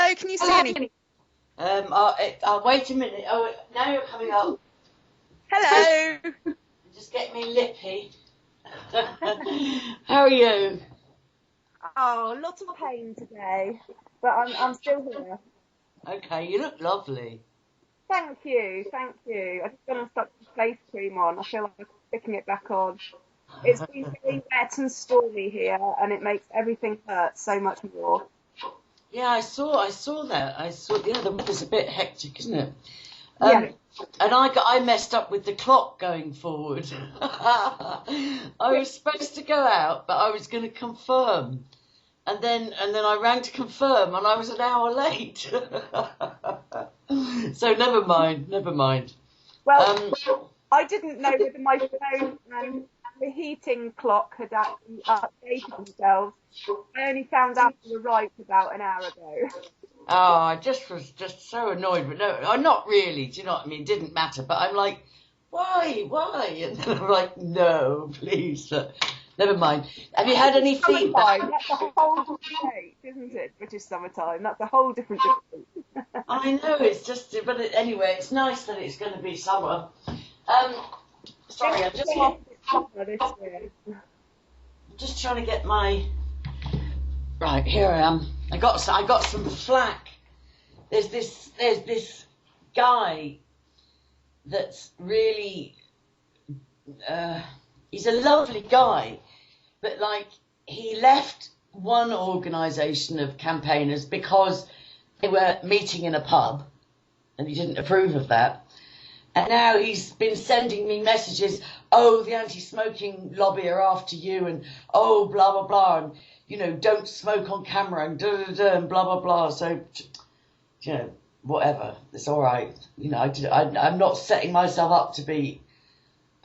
Hello, can you see anything? Wait a minute. Oh, now you're coming up. Hello. Just get me lippy. How are you? Oh, lots of pain today, but I'm still here. Okay, you look lovely. Thank you, thank you. I just gonna stuck the face cream on. I feel like I'm sticking it back on. It's been very wet and stormy here, and it makes everything hurt so much more. Yeah, I saw that. The weather's a bit hectic, isn't it? Yeah. And I messed up with the clock going forward. I was supposed to go out, but I was going to confirm. And then I rang to confirm, and I was an hour late. So never mind. Well, I didn't know whether my phone and the heating clock had actually updated themselves. I only found out they were right about an hour ago. Oh, I just was so annoyed, but no, I'm not really. Do you know what I mean? It didn't matter, but I'm like, why? And then I'm like, no, please. Never mind. Have you had any feedback? That's a whole different state, isn't it? British summertime. That's a whole different state. I know, it's just, but anyway, it's nice that it's going to be summer. Sorry, I'm just trying to get my. Right, here I am. I got some flack. There's this guy that's really. He's a lovely guy, but like he left one organisation of campaigners because they were meeting in a pub, and he didn't approve of that. And now he's been sending me messages. Oh, the anti-smoking lobby are after you, and oh, blah blah blah, and don't smoke on camera, and and blah blah blah. So, whatever. It's all right. I'm not setting myself up to be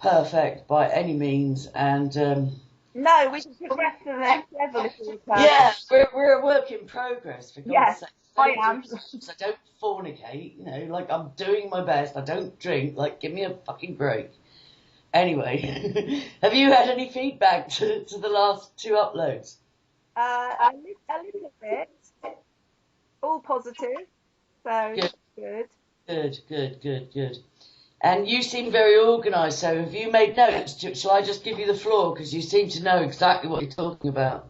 perfect by any means, and no, we should progress to the next level if we can. Yeah, we're a work in progress, for God's sake. I am. I don't fornicate, like I'm doing my best. I don't drink. Like, give me a fucking break. Anyway, have you had any feedback to the last 2 uploads? A little bit. All positive. So Good. And you seem very organised, so have you made notes? Shall I just give you the floor, because you seem to know exactly what you're talking about?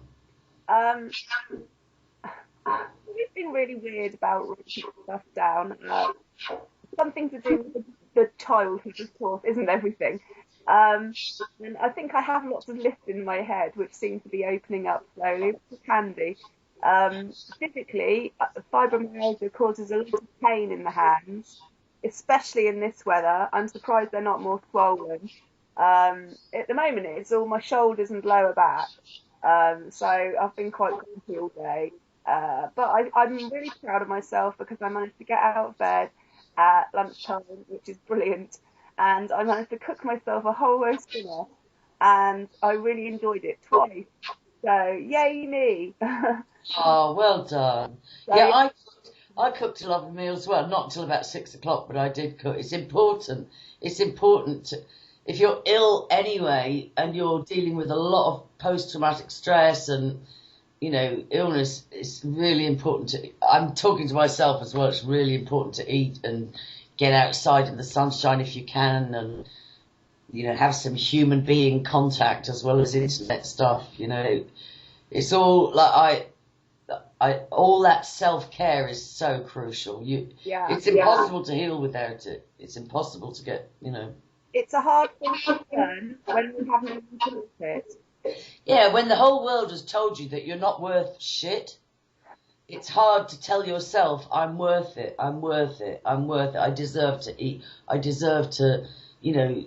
It's been really weird about writing stuff down. Something to do with the childhood, of course, isn't everything. And I think I have lots of lists in my head, which seem to be opening up slowly, which is handy. Physically, fibromyalgia causes a lot of pain in the hands, especially in this weather. I'm surprised they're not more swollen. At the moment, it's all my shoulders and lower back. So I've been quite grumpy all day. But I'm really proud of myself because I managed to get out of bed at lunchtime, which is brilliant. And I managed to cook myself a whole roast dinner. And I really enjoyed it twice. So, yay me. Oh, well done. So, yeah, I cooked a lot of meals. Well, not until about 6 o'clock, but I did cook. It's important. It's important to, if you're ill anyway and you're dealing with a lot of post-traumatic stress and, illness, it's really important to, I'm talking to myself as well, it's really important to eat and get outside in the sunshine if you can, and, have some human being contact as well as internet stuff, It's all, like, all that self-care is so crucial. It's impossible to heal without it. It's impossible to get, It's a hard thing to learn when we haven't enjoyed it. Yeah, when the whole world has told you that you're not worth shit, it's hard to tell yourself, I'm worth it, I'm worth it, I'm worth it, I deserve to eat, I deserve to,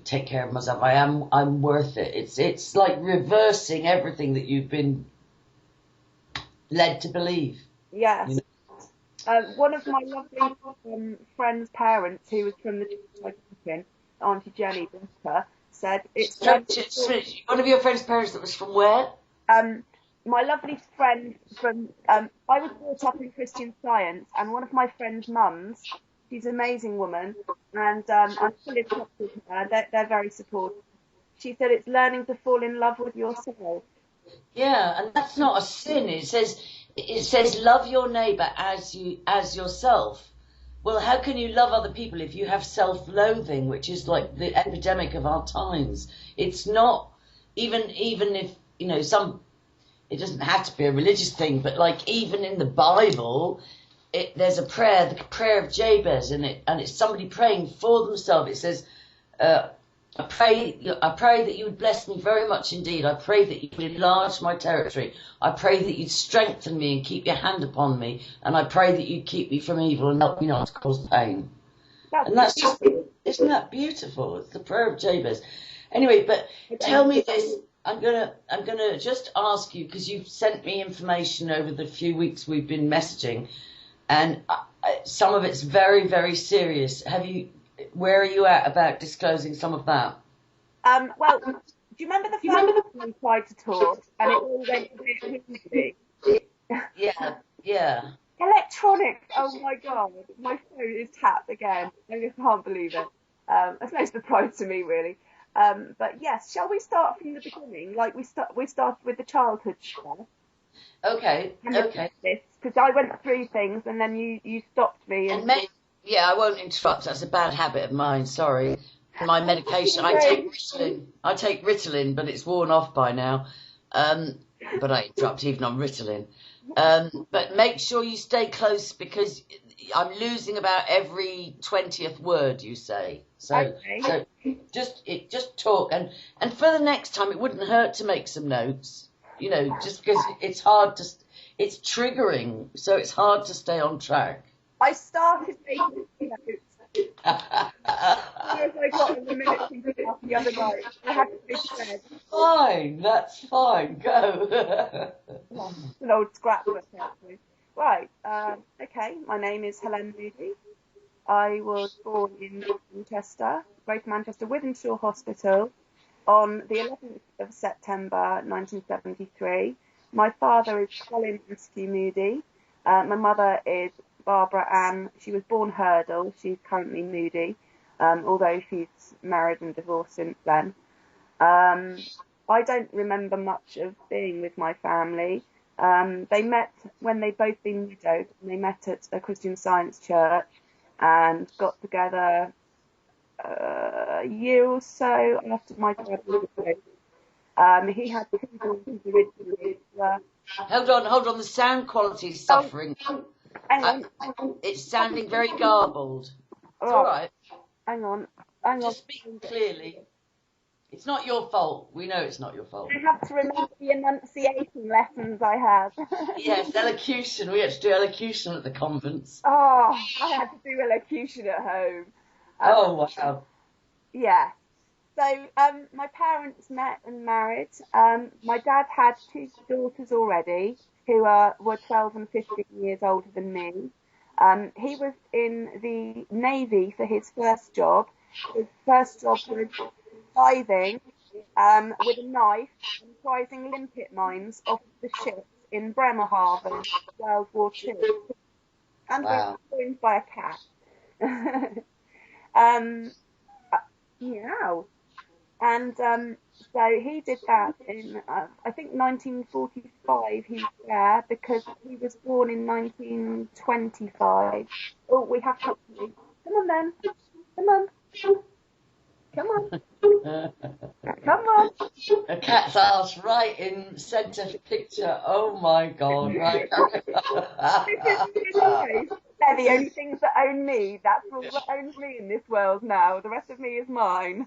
take care of myself, I'm worth it. It's like reversing everything that you've been led to believe. Yes. One of my lovely friend's parents, who was from the church, Auntie Jenny, bless her, said it's... One of your friend's parents that was from where? My lovely friend from... I was brought up in Christian Science, and one of my friend's mums, she's an amazing woman, and I'm still in touch with her. They're very supportive. She said it's learning to fall in love with yourself. Yeah, and that's not a sin. It says it says love your neighbour as yourself. Well, how can you love other people if you have self-loathing, which is like the epidemic of our times? It's not even if some. It doesn't have to be a religious thing, but like even in the Bible, there's a prayer, the prayer of Jabez, and it's somebody praying for themselves. It says, I pray that you would bless me very much indeed. I pray that you would enlarge my territory. I pray that you'd strengthen me and keep your hand upon me. And I pray that you'd keep me from evil and help me not to cause pain. And that's just, isn't that beautiful? It's the prayer of Jabez. Anyway, but tell me this. I'm gonna just ask you, because you've sent me information over the few weeks we've been messaging, and some of it's very, very serious. Where are you at about disclosing some of that? Well, do you remember the first time we tried to talk and it all went a bit windy? Yeah. Electronics. Oh my God, my phone is tapped again. I just can't believe it. It's no surprise to me, really. But yes, shall we start from the beginning? Like we started with the childhood stuff. Okay. Because I went through things and then you stopped me. I won't interrupt. That's a bad habit of mine. Sorry. My medication. I take Ritalin, but it's worn off by now. But I interrupt even on Ritalin. But make sure you stay close, because I'm losing about every 20th word you say. So just talk, and for the next time it wouldn't hurt to make some notes. Just because it's hard it's triggering, so it's hard to stay on track. I started making notes. I got in the military stuff the other night. I had to be said. That's fine. Go. It's an old scrapbook, actually. Right. Okay. My name is Helene Moody. I was born in Manchester, Greater Manchester, Withenshaw Hospital, on the 11th of September 1973. My father is Colin Askew Moody. My mother is Barbara Ann. She was born Hurdle. She's currently Moody, although she's married and divorced since then. I don't remember much of being with my family. They met when they'd both been widowed, and they met at a Christian Science church and got together a year or so after my dad was widowed. He had two daughters originally. Hold on, the sound quality is suffering. Hang on. It's sounding very garbled. It's all right. Hang on. Just speak clearly. It's not your fault. We know it's not your fault. I have to remember the enunciation lessons I have. Yes, elocution. We had to do elocution at the convents. Oh, I had to do elocution at home. Oh, wow. Yeah. So my parents met and married. My dad had two daughters already who were 12 and 15 years older than me. He was in the Navy for his first job. His first job was diving with a knife and prizing limpet mines off the ships in Bremerhaven, World War II. And was joined by a cat. Meow. And so he did that in, I think, 1945. He was there because he was born in 1925. Oh, we have company. Come on, then. Come on. Come on. Come on. A cat's ass right in centre picture. Oh my God. Right. They're the only things that own me. That's all that owns me in this world now. The rest of me is mine.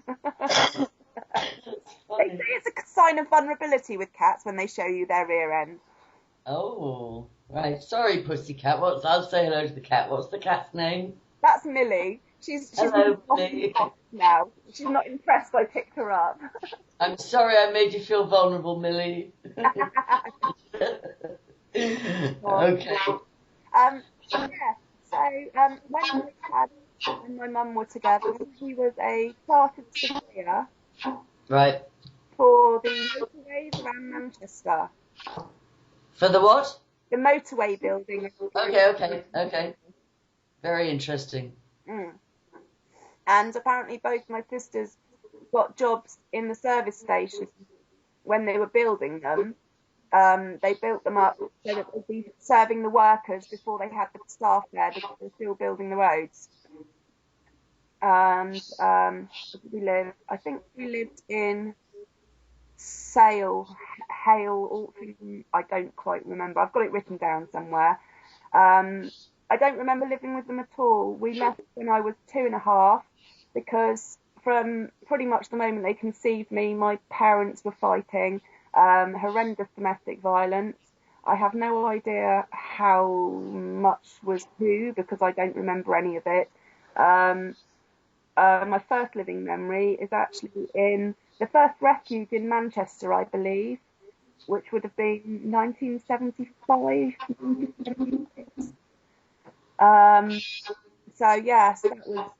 They say it's a sign of vulnerability with cats when they show you their rear end. Oh, right. Sorry, pussycat. I'll say hello to the cat. What's the cat's name? That's Millie. She's hello, Millie. Now. She's not impressed I picked her up. I'm sorry I made you feel vulnerable, Millie. Okay. Yeah. So when my dad and my mum were together, he was a chartered surveyor. Right. For the motorways around Manchester. For the what? The motorway building. Okay. Very interesting. And apparently both my sisters got jobs in the service station when they were building them. They built them up so that they'd be serving the workers before they had the staff there because they were still building the roads. And I think we lived in Sale, Hale, Altrincham. I don't quite remember. I've got it written down somewhere. I don't remember living with them at all. We left when I was 2.5 because from pretty much the moment they conceived me, my parents were fighting horrendous domestic violence. I have no idea how much was who because I don't remember any of it. My first living memory is actually in the first refuge in Manchester, I believe, which would have been 1975, 1976. So yes, that was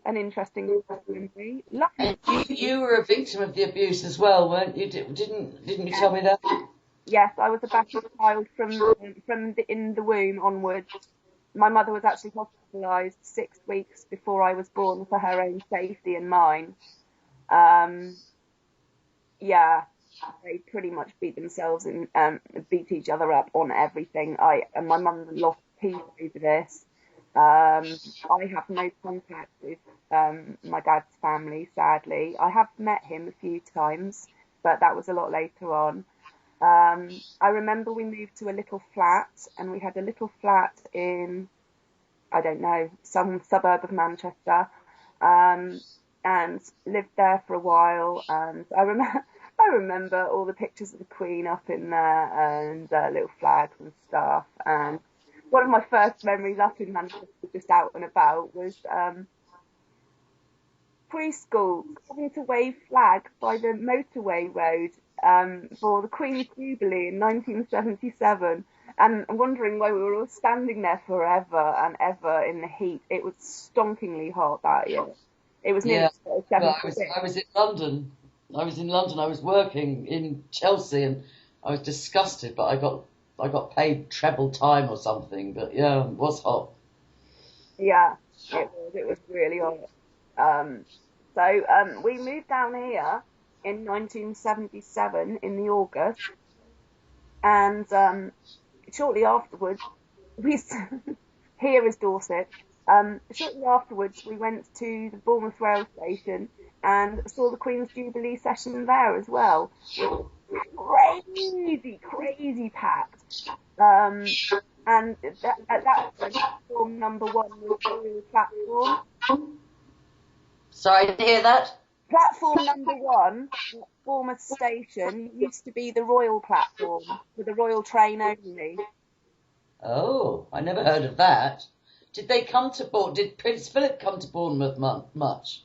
an interesting memory. And you were a victim of the abuse as well, weren't you? Didn't you tell me that? Yes, I was a battered child in the womb onwards. My mother was actually hospitalised 6 weeks before I was born for her own safety and mine. Yeah, they pretty much beat themselves and beat each other up on everything. And my mum lost peace over this. I have no contact with my dad's family, sadly. I have met him a few times, but that was a lot later on. I remember we moved to a little flat, and we had a little flat in, I don't know, some suburb of Manchester, and lived there for a while. And I remember all the pictures of the Queen up in there and little flags and stuff. And one of my first memories up in Manchester, just out and about, was preschool having to wave flags by the motorway road for the Queen's Jubilee in 1977, and wondering why we were all standing there forever and ever in the heat. It was stonkingly hot that year. It was nearly 76. I was in London. I was working in Chelsea, and I was disgusted, but I got paid treble time or something. But yeah, it was hot. Yeah, it was really hot. So we moved down here in 1977 in the August, and shortly afterwards, here is Dorset. Shortly afterwards, we went to the Bournemouth rail station and saw the Queen's Jubilee session there as well. Crazy packed. And at that point, platform number 1 was the royal platform. Sorry, I didn't hear that. Platform number 1 at Bournemouth station used to be the royal platform for the royal train only. Oh, I never heard of that. Did Prince Philip come to Bournemouth much?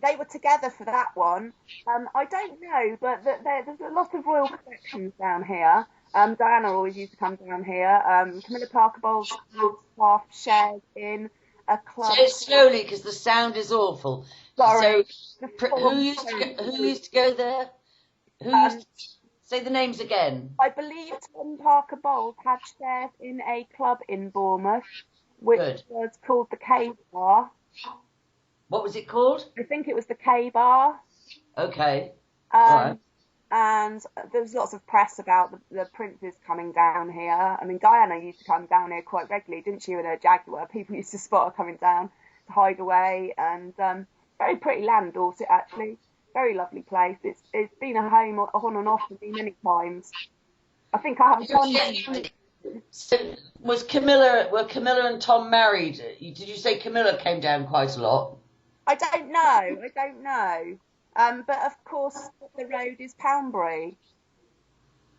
They were together for that one. I don't know, but there's a lot of royal collections down here. Diana always used to come down here. Camilla Parker Bowles half shared in a club. Say it slowly because the sound is awful. Sorry. So, who used to go there? Who used to say the names again? I believe Tom Parker Bowles had shared in a club in Bournemouth, which was called the K Bar. What was it called? I think it was the K Bar. Okay. All right. And there was lots of press about the princes coming down here. I mean, Diana used to come down here quite regularly, didn't she, with her Jaguar? People used to spot her coming down to hide away. And very pretty land, Dorset, actually. Very lovely place. It's been a home on and off for me many times. I think I haven't done. So were Camilla and Tom married? Did you say Camilla came down quite a lot? I don't know. But of course, the road is Poundbury.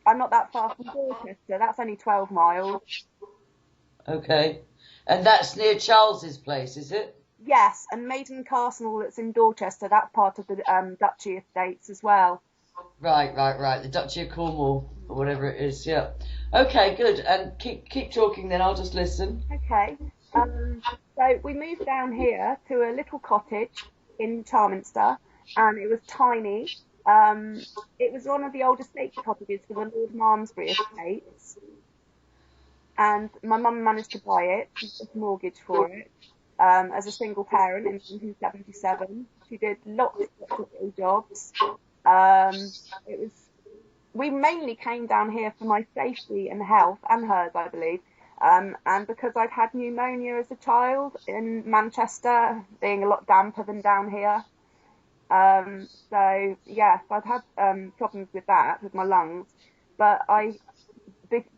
I'm not that far from Dorchester. That's only 12 miles. Okay. And that's near Charles's place, is it? Yes, and Maiden Castle that's in Dorchester, that's part of the Duchy Estates as well. Right. The Duchy of Cornwall, or whatever it is, yeah. Okay, good. And keep talking then, I'll just listen. Okay. So we moved down here to a little cottage in Charminster, and it was tiny. It was one of the old estate cottages for the Lord Malmesbury estates. And my mum managed to buy it. She got a mortgage for it. As a single parent in 1977. She did lots of little jobs. It was we mainly came down here for my safety and health, and hers, I believe. And because I'd had pneumonia as a child in Manchester, being a lot damper than down here. So yes, I've had problems with that, with my lungs. But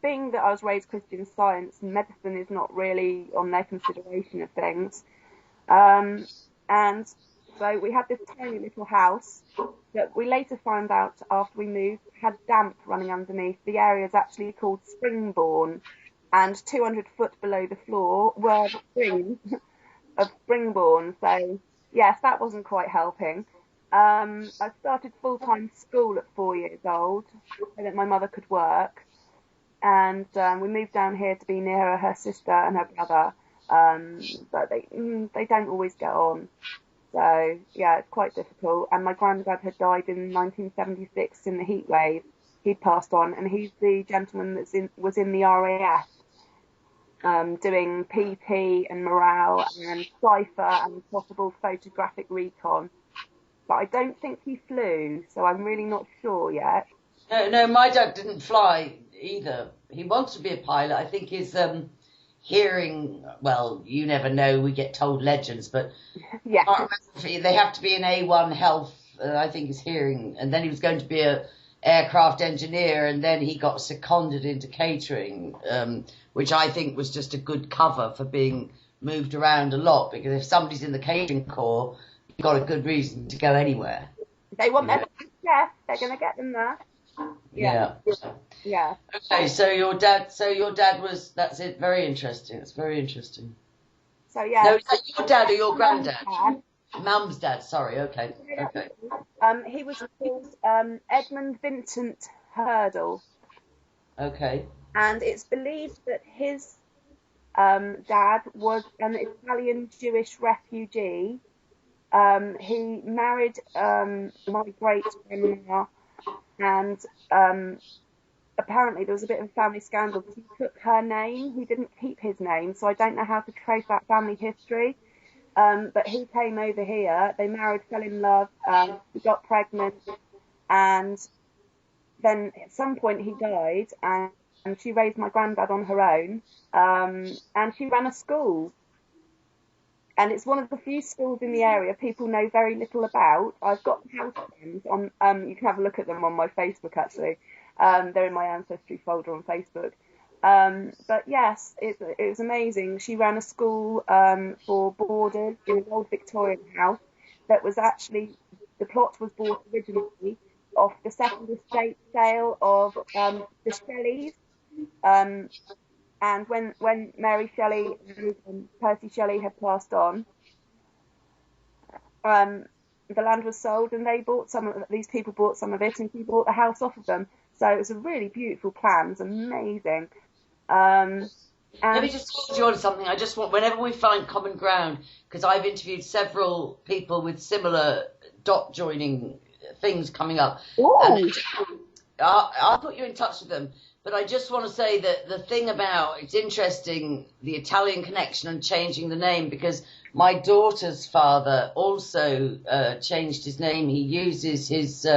being that I was raised Christian Science, medicine is not really on their consideration of things. And so we had this tiny little house that we later found out after we moved had damp running underneath. The area is actually called Springbourne, and 200 foot below the floor were the springs of Springbourne. So yes, that wasn't quite helping. I started full-time school at 4 years old so that my mother could work, and we moved down here to be nearer her sister and her brother. But they don't always get on. So yeah, it's quite difficult. And my granddad had died in 1976 in the heat wave. He'd passed on, and he's the gentleman was in the RAF, doing PP and morale and cipher and possible photographic recon. But I don't think he flew, so I'm really not sure yet. No, my dad didn't fly either. He wants to be a pilot. I think his hearing, well, you never know, we get told legends, but Yeah. they have to be an A1 health, I think his hearing, and then he was going to be a aircraft engineer, and then he got seconded into catering, which I think was just a good cover for being moved around a lot, because if somebody's in the catering corps, you've got a good reason to go anywhere. They want their chef, they're going to get them there. Yeah. Yeah. Okay, so your dad was, that's it, very interesting. It's very interesting. So yeah. No, is that your dad or your granddad? Dad. Mum's dad, sorry, okay. He was called Edmund Vincent Hurdle. Okay. And it's believed that his dad was an Italian Jewish refugee. He married my great-grandma, and apparently there was a bit of a family scandal because he took her name. He didn't keep his name, so I don't know how to trace that family history. But he came over here, they married, fell in love, he got pregnant, and then at some point he died, and she raised my granddad on her own, and she ran a school. And it's one of the few schools in the area people know very little about. I've got house names on, you can have a look at them on my Facebook actually. They're in my ancestry folder on Facebook. But yes, it was amazing. She ran a school for boarders in an old Victorian house that was actually, the plot was bought originally off the second estate sale of the Shelleys. And when Mary Shelley and Percy Shelley had passed on, the land was sold, and these people bought some of it, and she bought the house off of them. So it was a really beautiful plan. It was amazing. And let me just hold you on something. I just want, whenever we find common ground, because I've interviewed several people with similar dot joining things coming up. And I'll put you in touch with them. But I just want to say that the thing about, it's interesting, the Italian connection and changing the name, because my daughter's father also changed his name. He uses his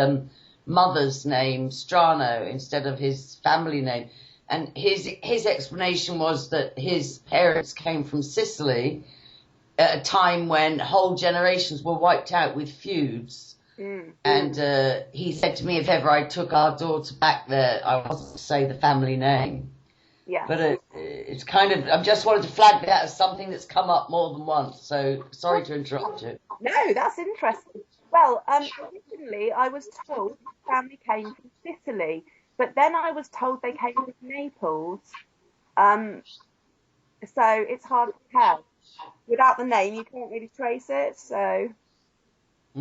mother's name, Strano, instead of his family name. And his explanation was that his parents came from Sicily at a time when whole generations were wiped out with feuds. And he said to me, if ever I took our daughter back there, I wasn't to say the family name. Yeah. But it's kind of, I just wanted to flag that as something that's come up more than once. So sorry to interrupt you. No, that's interesting. Well, originally I was told the family came from Sicily, but then I was told they came from Naples. So it's hard to tell. Without the name, you can't really trace it. So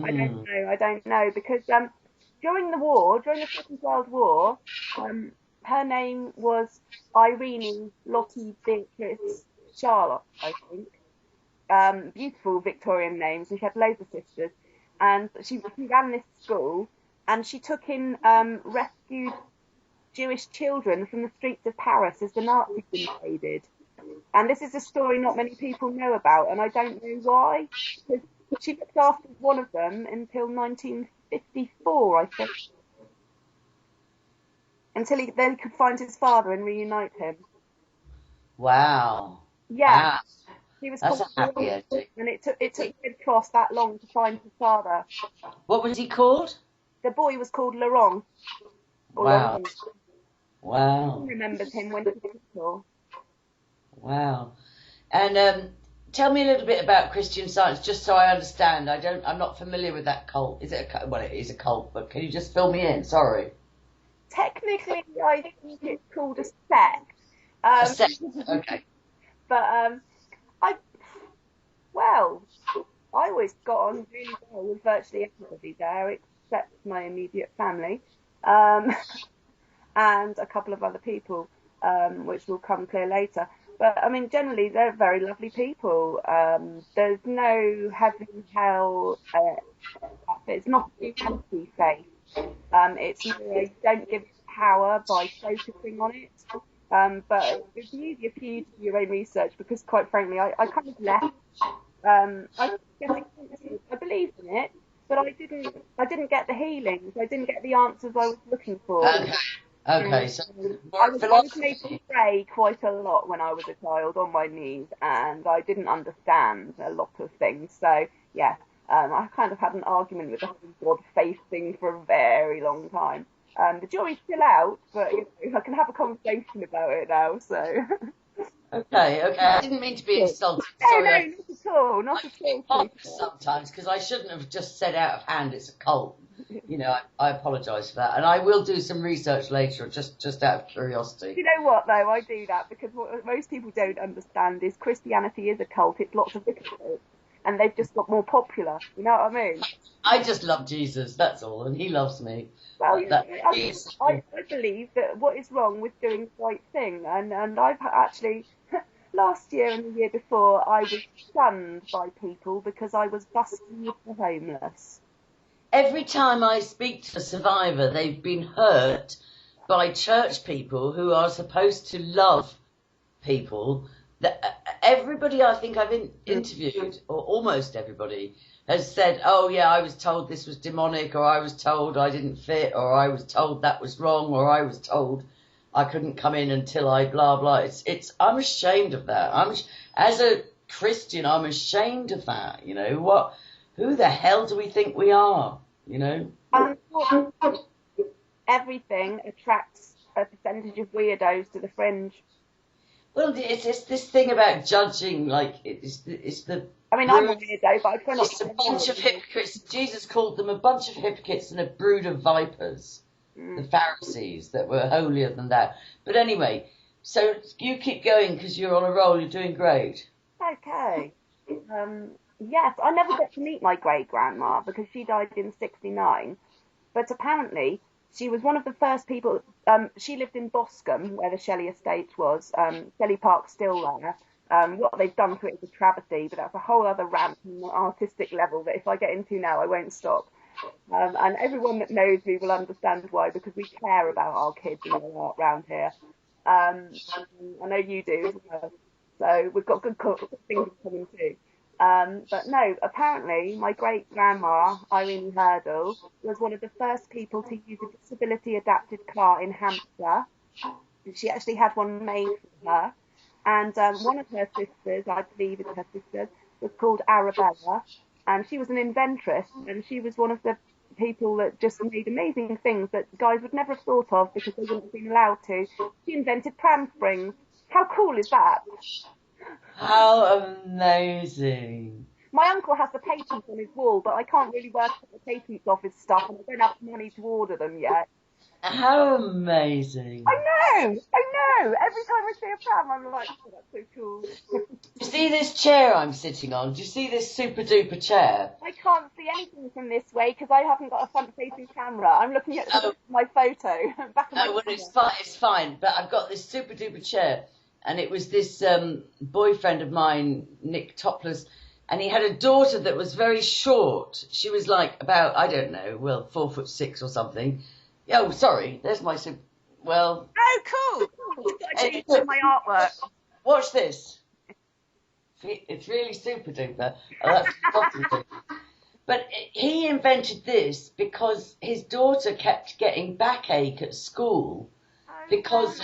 I don't know, because during the Second World War, her name was Irene Lottie Beatrice Charlotte, I think. Beautiful Victorian names, and she had loads of sisters. And she ran this school, and she took in rescued Jewish children from the streets of Paris as the Nazis invaded. And this is a story not many people know about, and I don't know why. Because she looked after one of them until 1954, I think. until he then could find his father and reunite him. Wow. Yeah, Wow. he was That's called a happy Laurent, ending. and it took the Red Cross that long to find his father. What was he called? The boy was called Laurent, or Wow. Laurent. He Wow. remembers him when he's little. Wow. And tell me a little bit about Christian Science, just so I understand. I'm not familiar with that cult. Is it well, it is a cult, but can you just fill me in? Sorry. Technically, I think it's called a sect. A sect. Okay. But I well, I always got on really well with virtually everybody there, except my immediate family, and a couple of other people, which will come clear later. But I mean, generally, they're very lovely people. There's no heaven, hell. It's not a humanity faith. It's more you don't give it power by focusing on it. But it'd be easier for you to do your own research because, quite frankly, I kind of left. I believed in it, but I didn't get the healings. I didn't get the answers I was looking for. Okay. Okay. So I more was made philosophy. to pray quite a lot when I was a child on my knees, and I didn't understand a lot of things. So yeah, I kind of had an argument with the whole God faith thing for a very long time. The jury's still out, but I can have a conversation about it now. So Okay. Okay. I didn't mean to be insulting. no, Sorry. not at all, not I at feel all. pompous sometimes because I shouldn't have just said out of hand it's a cult. I apologise for that, and I will do some research later, just out of curiosity. You know what though? I do that because what most people don't understand is Christianity is a cult. It's lots of different cults, and they've just got more popular. You know what I mean? I just love Jesus, that's all, and he loves me. Well, I I believe that what is wrong with doing the right thing, and I've actually last year and the year before I was shunned by people because I was busking with the homeless. Every time I speak to a survivor, they've been hurt by church people who are supposed to love people. Everybody I think I've interviewed, or almost everybody, has said, oh yeah, I was told this was demonic, or I was told I didn't fit, or I was told that was wrong, or I was told I couldn't come in until I blah blah. I'm ashamed of that. As a Christian, I'm ashamed of that. Who the hell do we think we are? Unfortunately, everything attracts a percentage of weirdos to the fringe. Well, it's this thing about judging, like it's the. I mean, I'm a weirdo, but I try not It's to. a bunch of hypocrites. Jesus called them a bunch of hypocrites and a brood of vipers. The Pharisees that were holier than thou. But anyway, so you keep going because you're on a roll. You're doing great. Okay. Yes, I never got to meet my great grandma because she died in '69. But apparently, she was one of the first people. She lived in Boscombe, where the Shelley estate was. Shelley Park's still there. What they've done to it is a travesty, but that's a whole other rant on an artistic level that if I get into now, I won't stop. And everyone that knows me will understand why, because we care about our kids and our art around here. I know you do as well. So we've got good things coming too. But no, apparently my great grandma, Irene Hurdle, was one of the first people to use a disability adapted car in Hampstead. She actually had one made for her. And one of her sisters, I believe it's her sister, was called Arabella. And she was an inventress, and she was one of the people that just made amazing things that guys would never have thought of because they wouldn't have been allowed to. She invented pram springs. How cool is that? How amazing. My uncle has the patents on his wall, but I can't really work out the patents office stuff, and I don't have money to order them yet. How amazing. I know. Every time I see a pram, I'm like, oh, that's so cool. Do you see this chair I'm sitting on? Do you see this super duper chair? I can't see anything from this way because I haven't got a front-facing camera. I'm looking at my photo. Back of my well, camera. it's fine. But I've got this super duper chair, and it was this boyfriend of mine, Nick Topless, and he had a daughter that was very short. She was like about, I don't know, 4'6" or something. Oh, sorry. There's my super. Well. Oh, cool. I've got my artwork. Watch this. It's really super duper. Oh, that's but he invented this because his daughter kept getting backache at school because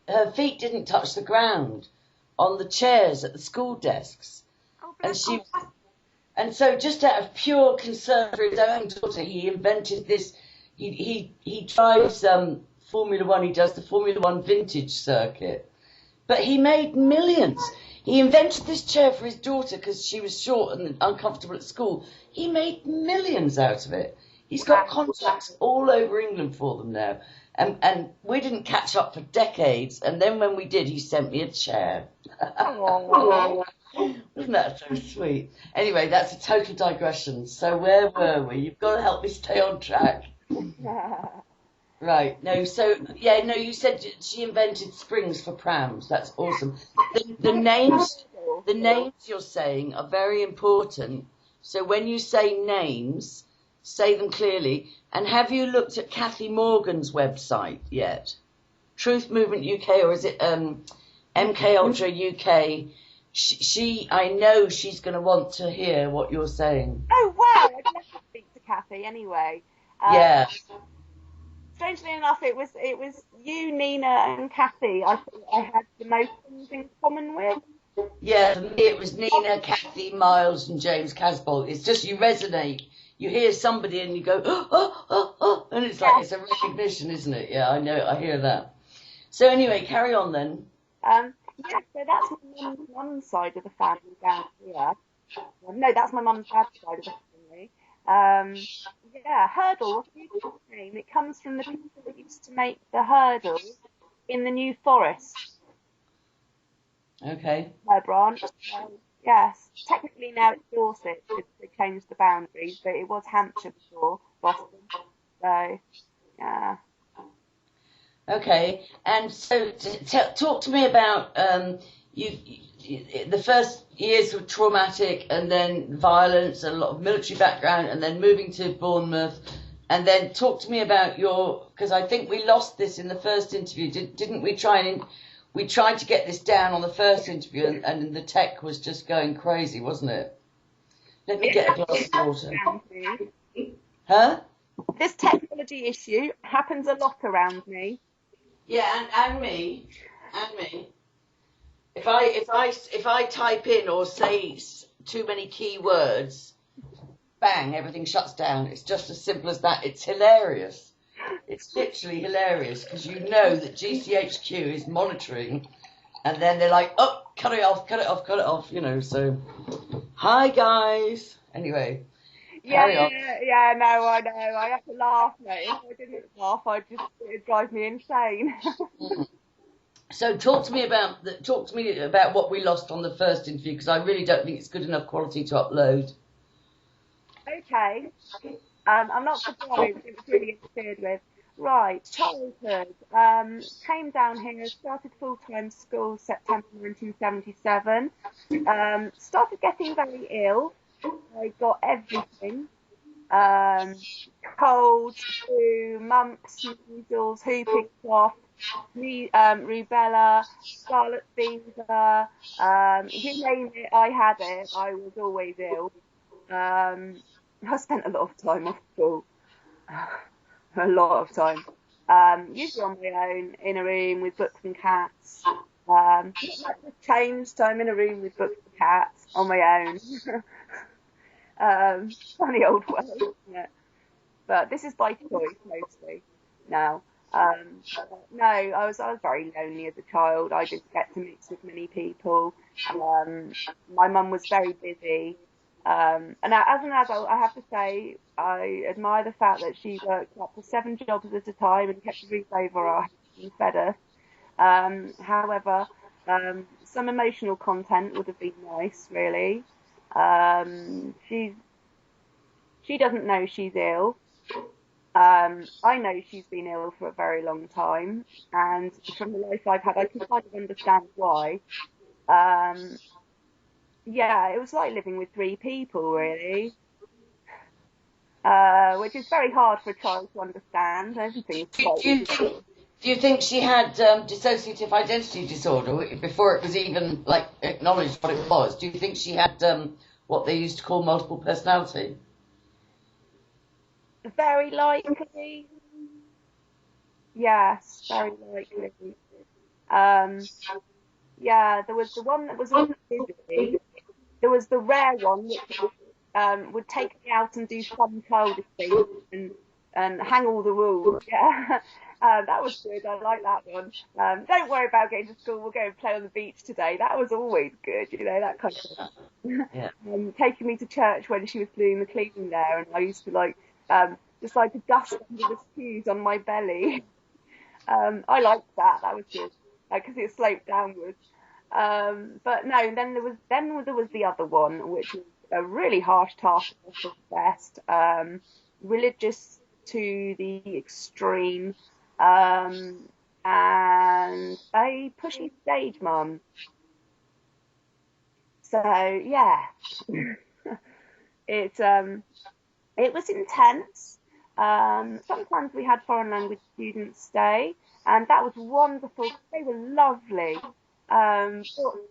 her feet didn't touch the ground on the chairs at the school desks. Oh, And bless. and so just out of pure concern for his own daughter, he invented this. He drives Formula One. He does the Formula One vintage circuit, but he made millions. He invented this chair for his daughter because she was short and uncomfortable at school. He made millions out of it. He's got contracts all over England for them now. And we didn't catch up for decades. And then when we did, he sent me a chair. Wasn't that so sweet? Anyway, that's a total digression. So where were we? You've got to help me stay on track. Right. No, so, yeah, no, you said she invented springs for prams. That's awesome. The names you're saying are very important. So when you say names, say them clearly. And have you looked at Kathy Morgan's website yet? Truth Movement UK, or is it MK Ultra UK? I know she's going to want to hear what you're saying. Oh, wow. I'd love to speak to Kathy anyway. Yeah. Strangely enough, it was you, Nina, and Kathy I thought I had the most things in common with. Yeah, for me it was Nina, Kathy, Miles, and James Casbolt. It's just you resonate. You hear somebody and you go, oh, and it's like, it's a recognition, isn't it? Yeah, I know, I hear that. So anyway, carry on then. Yeah, so that's my mum's side of the family down here. No, that's my mum's dad's side of the family. Yeah, hurdle, what's the beautiful name? It comes from the people that used to make the hurdle in the New Forest. Okay. Her branch. Yes, technically now it's Dorset because they changed the boundaries, but it was Hampshire before, Boston. So, yeah. Okay, and so talk to me about the first years were traumatic, and then violence, and a lot of military background, and then moving to Bournemouth, and then talk to me about because I think we lost this in the first interview, didn't we? We tried to get this down on the first interview, and the tech was just going crazy, wasn't it? Let me get a glass of water. Huh? This technology issue happens a lot around me. Yeah, and me. If I type in or say too many key words, bang, everything shuts down. It's just as simple as that. It's hilarious. It's literally hilarious because you know that GCHQ is monitoring, and then they're like, oh, cut it off, you know. So, hi guys. Anyway. Yeah, no, I know. I have to laugh, mate. If I didn't laugh, it'd drive me insane. So talk to me about what we lost on the first interview, because I really don't think it's good enough quality to upload. Okay. I'm not surprised. It was really interfered with. Right, childhood. Came down here, started full-time school September 1977. Started getting very ill. I got everything. Colds, flu, mumps, measles, whooping cough, rubella, scarlet fever, you name it, I had it. I was always ill. I spent a lot of time off school. A lot of time. Usually on my own, in a room with books and cats. Not much has changed, so I'm in a room with books and cats on my own. Funny old way, isn't it? But this is by choice mostly now. No, I was very lonely as a child. I didn't get to mix with many people. My mum was very busy. And as an adult, I have to say, I admire the fact that she worked up to 7 jobs at a time and kept a roof over our heads and fed us. However, some emotional content would have been nice, really. She doesn't know she's ill. I know she's been ill for a very long time, and from the life I've had, I can kind of understand why. Yeah, it was like living with 3 people, really, which is very hard for a child to understand. Do you think she had dissociative identity disorder before it was even like acknowledged what it was? Do you think she had what they used to call multiple personality? Very likely. Yes, very likely. Um, yeah, there was the one that was always busy. There was the rare one which would take me out and do fun childish things and hang all the rules. Yeah, that was good. I like that one. Don't worry about getting to school. We'll go and play on the beach today. That was always good. You know, that kind of thing. Yeah. Taking me to church when she was doing the cleaning there, and I used to like just like to dust under the pews on my belly. I liked that. That was good because it sloped downwards. But no, then there was the other one, which was a really harsh taskmaster at best, religious to the extreme, um, and a pushy stage mum. So yeah, it it was intense. Sometimes we had foreign language students stay, and that was wonderful. They were lovely. Brought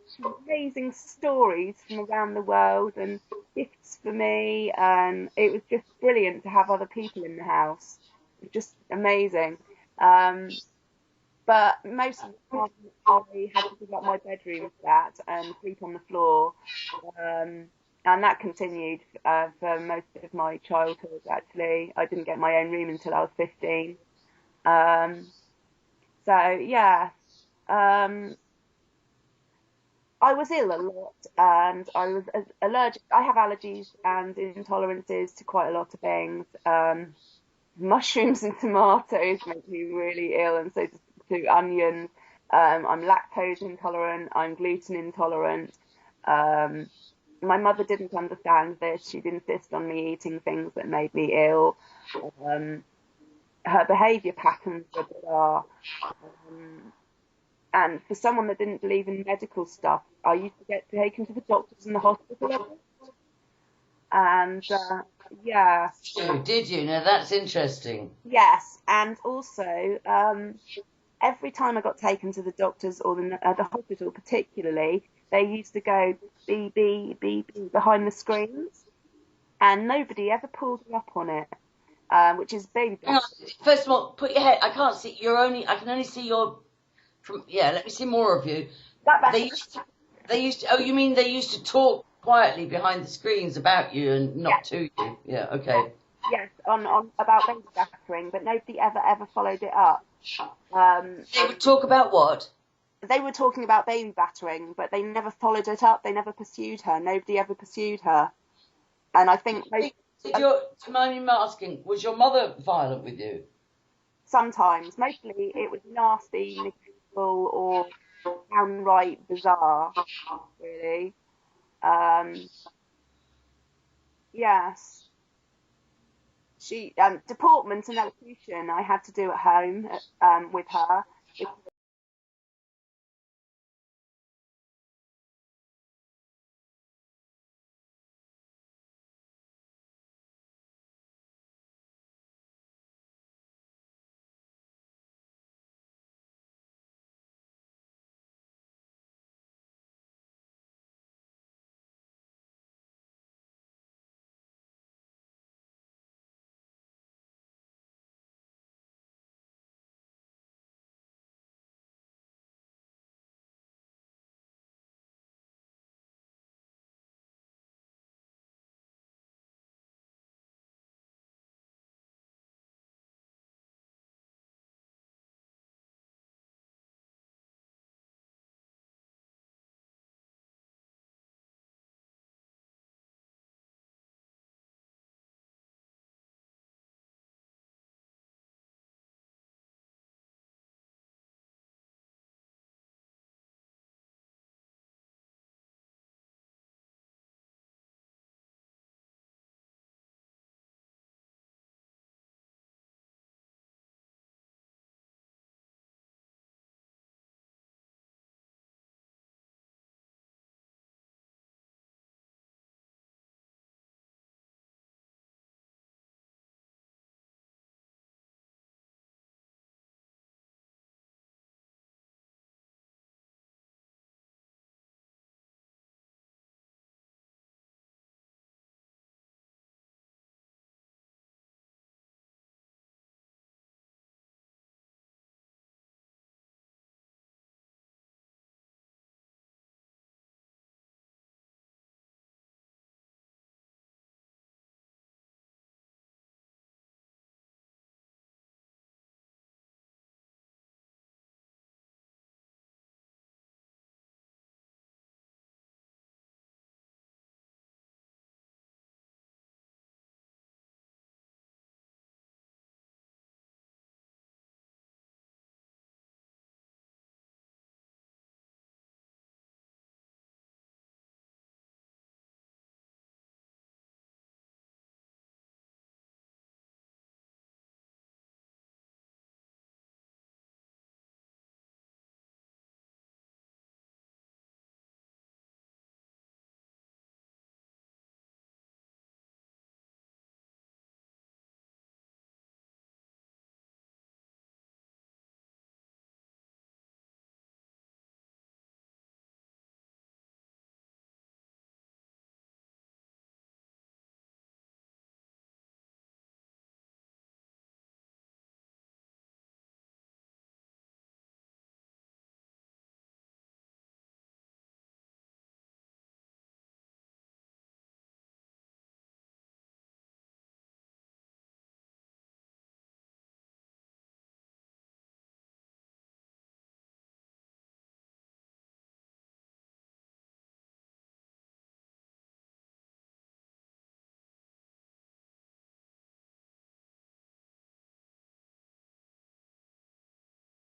some amazing stories from around the world and gifts for me, and it was just brilliant to have other people in the house. It was just amazing. Um, but most of the time, I had to give up my bedroom for that and sleep on the floor. Um, and that continued for most of my childhood, actually. I didn't get my own room until I was 15. Um, so, yeah, um, I was ill a lot and I was allergic. I have allergies and intolerances to quite a lot of things. Mushrooms and tomatoes make me really ill, and so do onions. I'm lactose intolerant. I'm gluten intolerant. Um, my mother didn't understand this. She'd insist on me eating things that made me ill. Um, Her behaviour patterns were bizarre. Um, and for someone that didn't believe in medical stuff, I used to get taken to the doctors in the hospital. And yeah, Oh, did you? Now that's interesting. yes. And also, every time I got taken to the doctors or the hospital, particularly, they used to go beep behind the screens, and nobody ever pulled me up on it, which is baby Hang black. on. First of all, put your head. I can't see. You're only. I can only see your. From yeah. Let me see more of you. That They better? used. They used. To, oh, you mean they used to talk quietly behind the screens about you and not Yes, to you? Yeah. yes, Okay. yes, on about baby battering, but nobody ever followed it up. Um, They would talk about what? they were talking about baby battering, but they never followed it up. They never pursued her. Nobody ever pursued her. And I think Did your? Do you mind me asking? Was your mother violent with you? sometimes, mostly, it was nasty, neglectful, or downright bizarre, really. Um, yes, she deportment and elocution I had to do at home with her because